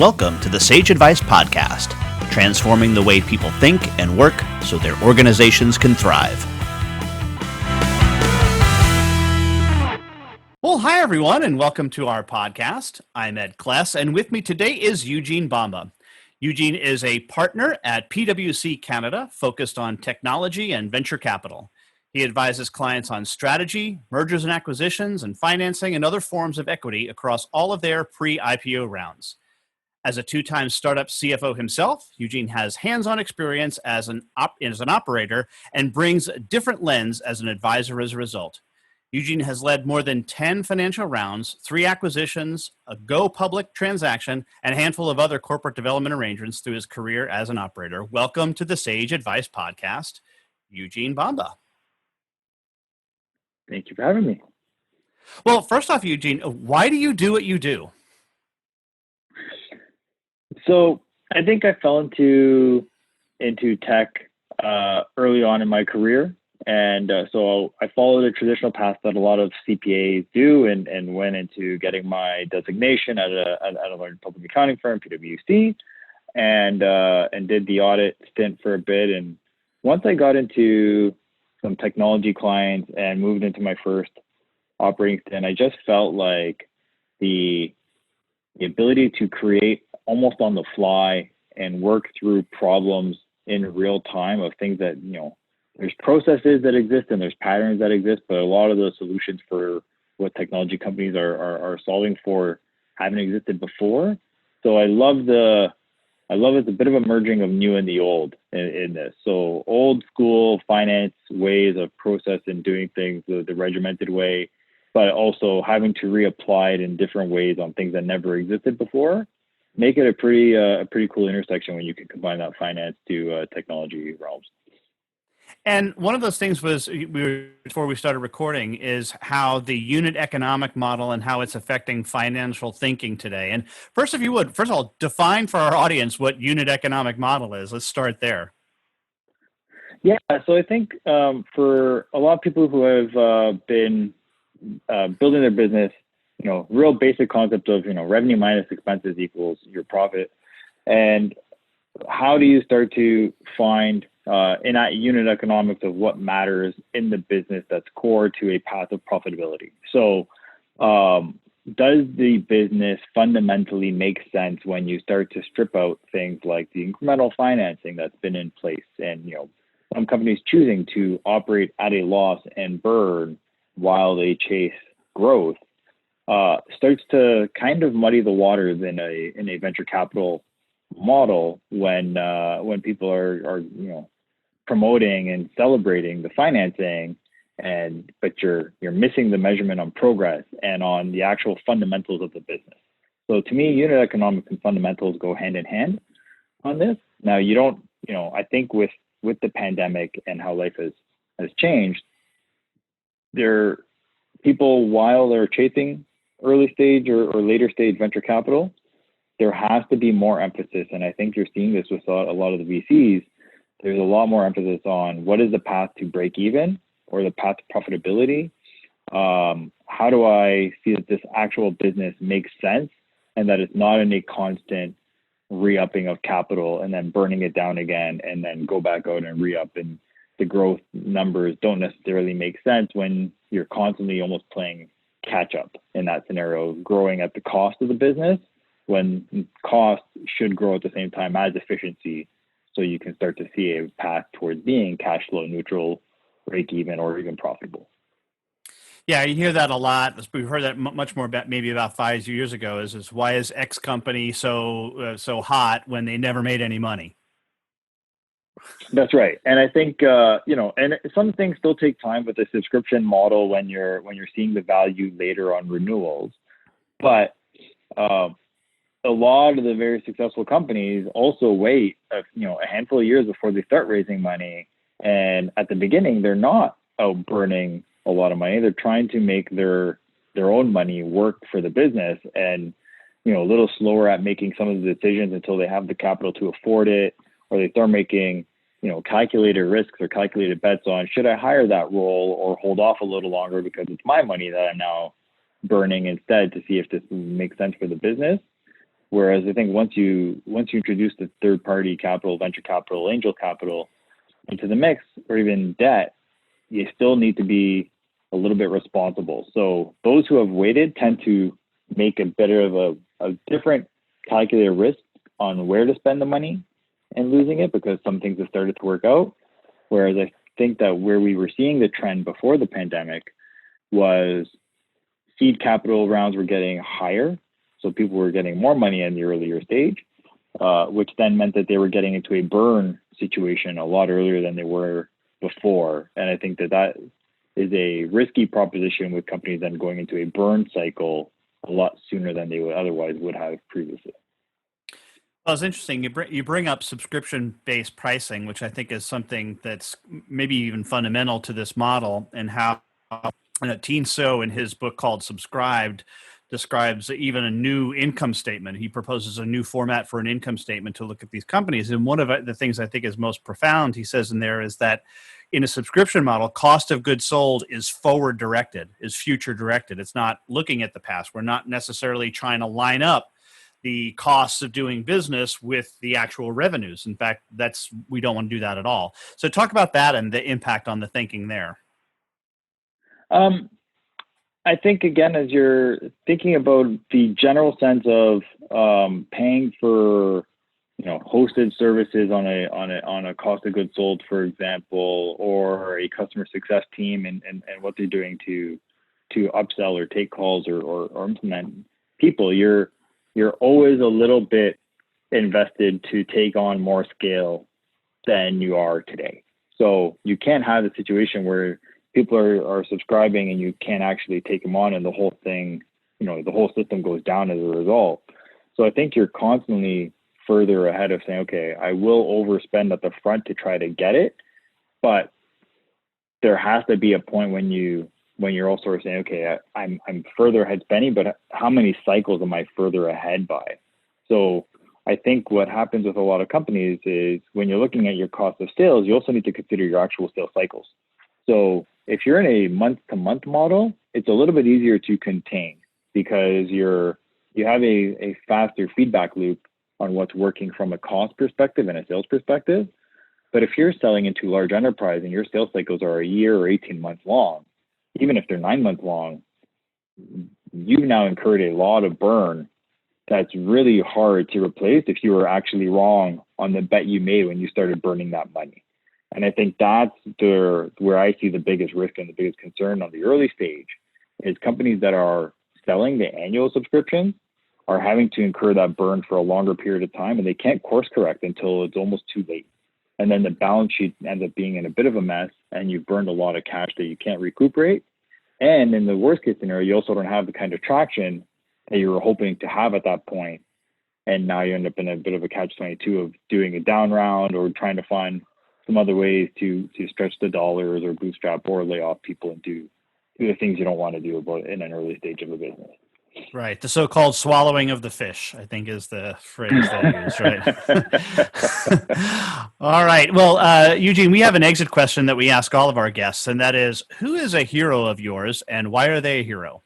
Welcome to the Sage Advice Podcast, transforming the way people think and work so their organizations can thrive. Well, hi, everyone, and welcome to our podcast. I'm Ed Kless, and with me today is Eugene Bomba. Eugene is a partner at PwC Canada, focused on technology and venture capital. He advises clients on strategy, mergers and acquisitions, and financing and other forms of equity across all of their pre-IPO rounds. As a two-time startup CFO himself, Eugene has hands-on experience as an operator and brings a different lens as an advisor as a result. Eugene has led more than 10 financial rounds, 3 acquisitions, a go-public transaction, and a handful of other corporate development arrangements through his career as an operator. Welcome to the Sage Advice Podcast, Eugene Bomba. Thank you for having me. Well, first off, Eugene, why do you do what you do? So I think I fell into tech early on in my career. And so I followed a traditional path that a lot of CPAs do and went into getting my designation at a large public accounting firm, PwC, and did the audit stint for a bit. And once I got into some technology clients and moved into my first operating stint, I just felt like the ability to create almost on the fly and work through problems in real time of things that, there's processes that exist and there's patterns that exist, but a lot of the solutions for what technology companies are solving for haven't existed before. So I love it's a bit of a merging of new and the old in this. So old school finance ways of process and doing things the regimented way, but also having to reapply it in different ways on things that never existed before, make it a pretty cool intersection when you can combine that finance to technology realms. And one of those things was, before we started recording, is how the unit economic model and how it's affecting financial thinking today. And first, if you would, first of all, define for our audience what unit economic model is. Let's start there. Yeah, so I think for a lot of people who have been building their business, real basic concept of, revenue minus expenses equals your profit. And how do you start to find in that unit economics of what matters in the business that's core to a path of profitability? So does the business fundamentally make sense when you start to strip out things like the incremental financing that's been in place and, some companies choosing to operate at a loss and burn while they chase growth starts to kind of muddy the waters in a venture capital model when people are promoting and celebrating the financing, but you're missing the measurement on progress and on the actual fundamentals of the business. So to me, unit economics and fundamentals go hand in hand on this. Now you don't, I think with the pandemic and how life has changed, people, while they're chasing early stage or later stage venture capital, there has to be more emphasis. And I think you're seeing this with a lot of the VCs. There's a lot more emphasis on what is the path to break even or the path to profitability. How do I see that this actual business makes sense and that it's not in a constant re-upping of capital and then burning it down again and then go back out and re-up, and the growth numbers don't necessarily make sense when you're constantly almost playing catch up in that scenario, growing at the cost of the business when cost should grow at the same time as efficiency. So you can start to see a path towards being cash flow neutral, break even, or even profitable. Yeah, you hear that a lot. We've heard that much more about 5 years ago. Is why is X company so hot when they never made any money? That's right, and I think and some things still take time with the subscription model when you're seeing the value later on renewals, but a lot of the very successful companies also wait a handful of years before they start raising money, and at the beginning they're not out burning a lot of money. They're trying to make their own money work for the business, and a little slower at making some of the decisions until they have the capital to afford it, or they start making calculated risks or calculated bets on, should I hire that role or hold off a little longer because it's my money that I'm now burning instead to see if this makes sense for the business. Whereas I think once you introduce the third party capital, venture capital, angel capital into the mix, or even debt, you still need to be a little bit responsible. So those who have waited tend to make a bit of a different calculated risk on where to spend the money and losing it, because some things have started to work out. Whereas I think that where we were seeing the trend before the pandemic was seed capital rounds were getting higher. So people were getting more money in the earlier stage, which then meant that they were getting into a burn situation a lot earlier than they were before. And I think that is a risky proposition, with companies then going into a burn cycle a lot sooner than they would otherwise would have previously. Well, it's interesting. You bring up subscription-based pricing, which I think is something that's maybe even fundamental to this model, and how Teen So in his book called Subscribed describes even a new income statement. He proposes a new format for an income statement to look at these companies. And one of the things I think is most profound, he says in there, is that in a subscription model, cost of goods sold is forward directed, is future directed. It's not looking at the past. We're not necessarily trying to line up the costs of doing business with the actual revenues. In fact, we don't want to do that at all. So talk about that and the impact on the thinking there. I think, again, as you're thinking about the general sense of paying for, hosted services on a cost of goods sold, for example, or a customer success team and what they're doing to upsell or take calls or implement people, you're always a little bit invested to take on more scale than you are today. So you can't have a situation where people are subscribing and you can't actually take them on, and the whole thing, the whole system goes down as a result. So I think you're constantly further ahead of saying, okay, I will overspend at the front to try to get it, but there has to be a point when you're also sort of saying, okay, I'm further ahead spending, but how many cycles am I further ahead by? So I think what happens with a lot of companies is when you're looking at your cost of sales, you also need to consider your actual sales cycles. So if you're in a month-to-month model, it's a little bit easier to contain because you have a faster feedback loop on what's working from a cost perspective and a sales perspective. But if you're selling into large enterprise and your sales cycles are a year or 18 months long, even if they're 9 months long, you've now incurred a lot of burn that's really hard to replace if you were actually wrong on the bet you made when you started burning that money. And I think that's where I see the biggest risk and the biggest concern on the early stage is companies that are selling the annual subscriptions are having to incur that burn for a longer period of time, and they can't course correct until it's almost too late. And then the balance sheet ends up being in a bit of a mess, and you've burned a lot of cash that you can't recuperate. And in the worst case scenario, you also don't have the kind of traction that you were hoping to have at that point. And now you end up in a bit of a catch-22 of doing a down round or trying to find some other ways to stretch the dollars or bootstrap or lay off people and do the things you don't want to do about in an early stage of a business. Right. The so-called swallowing of the fish, I think, is the phrase they use, right? All right. Well, Eugene, we have an exit question that we ask all of our guests, and that is, who is a hero of yours and why are they a hero?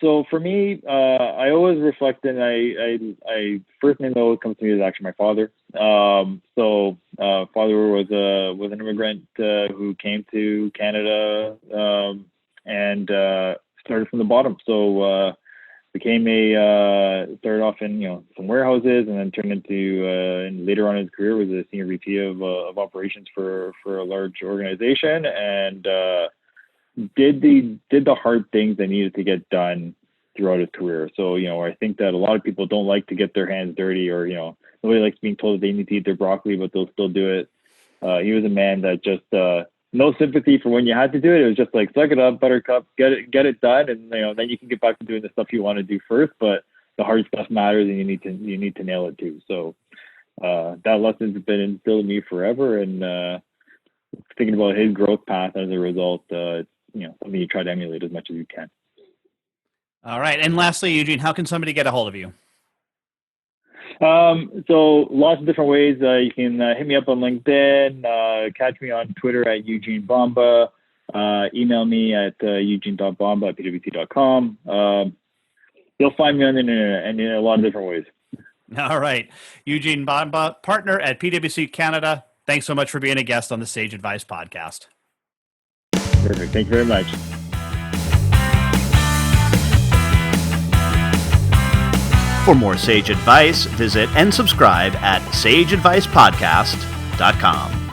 So for me, I always reflect, and I first name that always comes to me is actually my father. Father was an immigrant who came to Canada and started from the bottom. So started off in some warehouses and then turned into and later on in his career was a senior VP of operations for a large organization and did the hard things that needed to get done throughout his career. So, I think that a lot of people don't like to get their hands dirty or, nobody likes being told that they need to eat their broccoli, but they'll still do it. He was a man that just, no sympathy for when you had to do it. It was just like, suck it up, buttercup, get it done. And, then you can get back to doing the stuff you want to do first, but the hard stuff matters and you need to nail it too. So, that lesson's been instilled in me forever. And, thinking about his growth path as a result, something you try to emulate as much as you can. All right. And lastly, Eugene, how can somebody get a hold of you? So lots of different ways. You can hit me up on LinkedIn, catch me on Twitter at Eugene Bomba, email me at eugene.bomba@pwc.com. you'll find me on the internet and in a lot of different ways. All right. Eugene Bomba, partner at PwC Canada. Thanks so much for being a guest on the Sage Advice podcast. Perfect. Thank you very much. For more Sage Advice, visit and subscribe at sageadvicepodcast.com.